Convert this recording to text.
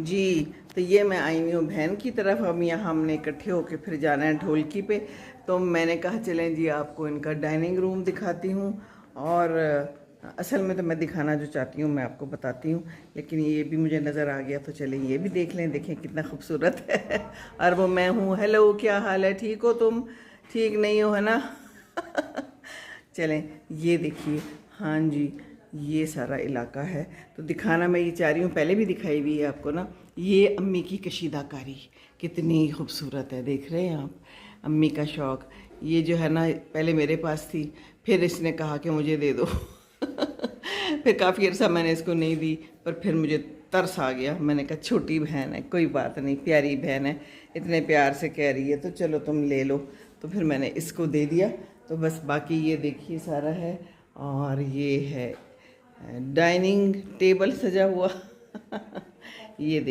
जी। तो ये मैं आई हुई हूँ बहन की तरफ। अब यहाँ हमने इकट्ठे होके फिर जाना है ढोलकी पे। तो मैंने कहा चलें जी आपको इनका डाइनिंग रूम दिखाती हूँ। और असल में तो मैं दिखाना जो चाहती हूँ मैं आपको बताती हूँ, लेकिन ये भी मुझे नज़र आ गया तो चलें ये भी देख लें। देखें कितना खूबसूरत है। और वो मैं हूँ। हेलो, क्या हाल है? ठीक हो तुम? ठीक नहीं हो, है ना? चलें ये देखिए। हाँ जी, ये सारा इलाका है। तो दिखाना मैं ये चाह रही हूँ, पहले भी दिखाई हुई है आपको ना। ये अम्मी की कशीदाकारी कितनी खूबसूरत है, देख रहे हैं आप? अम्मी का शौक़। ये जो है ना पहले मेरे पास थी, फिर इसने कहा कि मुझे दे दो। फिर काफ़ी अर्सा मैंने इसको नहीं दी, पर फिर मुझे तरस आ गया। मैंने कहा छोटी बहन है, कोई बात नहीं, प्यारी बहन है, इतने प्यार से कह रही है तो चलो तुम ले लो। तो फिर मैंने इसको दे दिया। तो बस बाकी ये देखिए सारा है। और ये है डाइनिंग टेबल सजा हुआ। ये